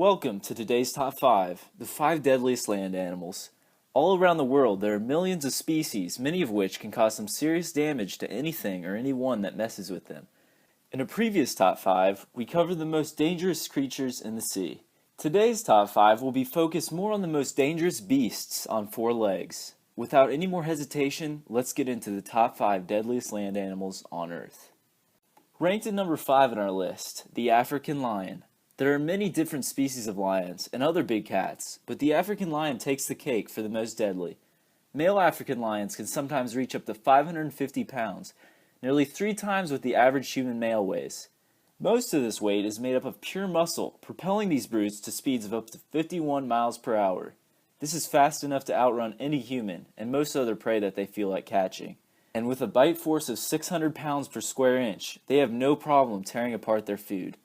Welcome to today's Top 5, the 5 deadliest land animals. All around the world, there are millions of species, many of which can cause some serious damage to anything or anyone that messes with them. In a previous Top 5, we covered the most dangerous creatures in the sea. Today's Top 5 will be focused more on the most dangerous beasts on 4 legs. Without any more hesitation, let's get into the top 5 deadliest land animals on Earth. Ranked at number 5 on our list, the African lion. There are many different species of lions and other big cats, but the African lion takes the cake for the most deadly. Male African lions can sometimes reach up to 550 pounds, nearly 3 times what the average human male weighs. Most of this weight is made up of pure muscle, propelling these brutes to speeds of up to 51 miles per hour. This is fast enough to outrun any human and most other prey that they feel like catching. And with a bite force of 600 pounds per square inch, they have no problem tearing apart their food.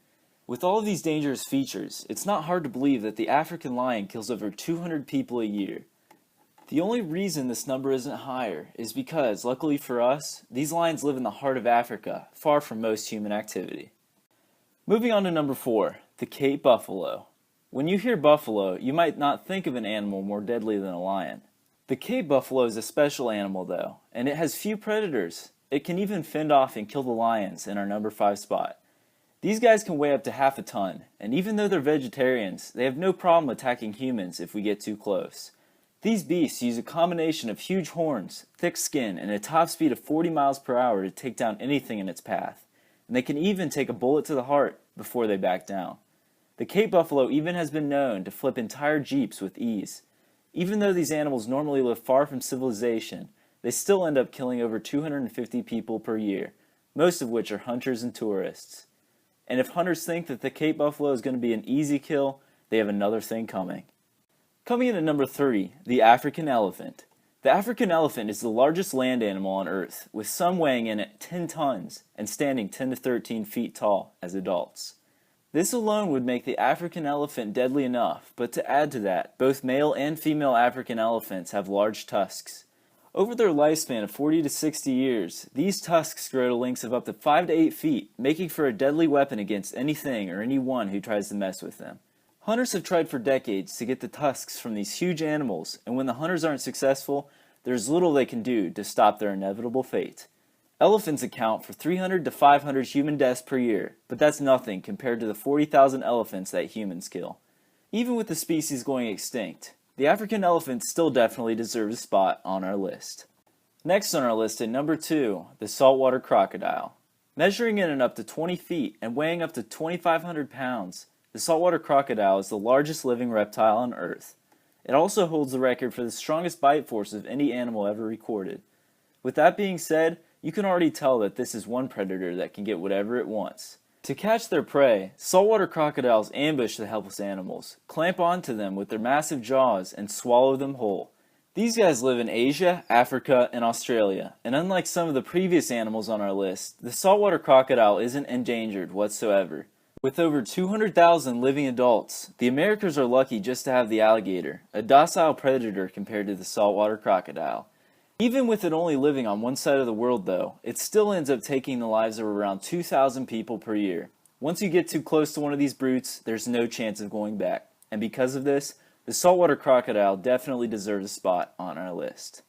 With all of these dangerous features, it's not hard to believe that the African lion kills over 200 people a year. The only reason this number isn't higher is because, luckily for us, these lions live in the heart of Africa, far from most human activity. Moving on to number 4, the Cape buffalo. When you hear buffalo, you might not think of an animal more deadly than a lion. The Cape buffalo is a special animal though, and it has few predators. It can even fend off and kill the lions in our number 5 spot. These guys can weigh up to half a ton, and even though they're vegetarians, they have no problem attacking humans if we get too close. These beasts use a combination of huge horns, thick skin, and a top speed of 40 miles per hour to take down anything in its path, and they can even take a bullet to the heart before they back down. The Cape buffalo even has been known to flip entire jeeps with ease. Even though these animals normally live far from civilization, they still end up killing over 250 people per year, most of which are hunters and tourists. And if hunters think that the Cape buffalo is going to be an easy kill, they have another thing coming. Coming in at number 3, the African elephant. The African elephant is the largest land animal on Earth, with some weighing in at 10 tons and standing 10 to 13 feet tall as adults. This alone would make the African elephant deadly enough, but to add to that, both male and female African elephants have large tusks. Over their lifespan of 40 to 60 years, these tusks grow to lengths of up to 5 to 8 feet, making for a deadly weapon against anything or anyone who tries to mess with them. Hunters have tried for decades to get the tusks from these huge animals, and when the hunters aren't successful, there's little they can do to stop their inevitable fate. Elephants account for 300 to 500 human deaths per year, but that's nothing compared to the 40,000 elephants that humans kill. Even with the species going extinct, the African elephant still definitely deserves a spot on our list. Next on our list at number 2, the saltwater crocodile. Measuring in at up to 20 feet and weighing up to 2,500 pounds, the saltwater crocodile is the largest living reptile on Earth. It also holds the record for the strongest bite force of any animal ever recorded. With that being said, you can already tell that this is one predator that can get whatever it wants. To catch their prey, saltwater crocodiles ambush the helpless animals, clamp onto them with their massive jaws, and swallow them whole. These guys live in Asia, Africa, and Australia, and unlike some of the previous animals on our list, the saltwater crocodile isn't endangered whatsoever. With over 200,000 living adults, the Americans are lucky just to have the alligator, a docile predator compared to the saltwater crocodile. Even with it only living on one side of the world though, it still ends up taking the lives of around 2,000 people per year. Once you get too close to one of these brutes, there's no chance of going back. And because of this, the saltwater crocodile definitely deserves a spot on our list.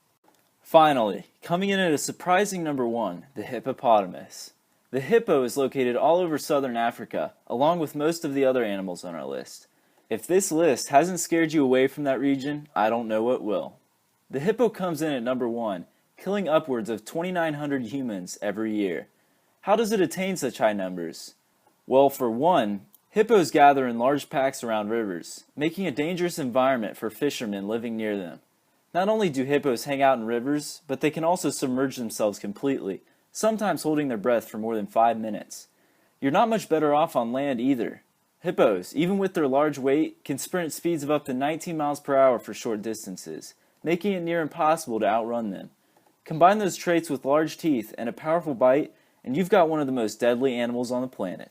Finally, coming in at a surprising number 1, the hippopotamus. The hippo is located all over southern Africa, along with most of the other animals on our list. If this list hasn't scared you away from that region, I don't know what will. The hippo comes in at number 1, killing upwards of 2,900 humans every year. How does it attain such high numbers? Well, for one, hippos gather in large packs around rivers, making a dangerous environment for fishermen living near them. Not only do hippos hang out in rivers, but they can also submerge themselves completely, sometimes holding their breath for more than 5 minutes. You're not much better off on land either. Hippos, even with their large weight, can sprint at speeds of up to 19 miles per hour for short distances, making it near impossible to outrun them. Combine those traits with large teeth and a powerful bite, and you've got one of the most deadly animals on the planet.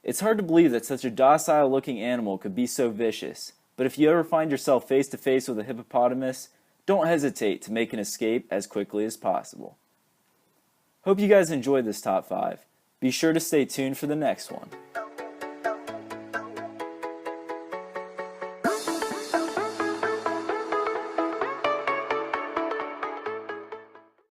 It's hard to believe that such a docile-looking animal could be so vicious, but if you ever find yourself face-to-face with a hippopotamus, don't hesitate to make an escape as quickly as possible. Hope you guys enjoyed this top 5. Be sure to stay tuned for the next one.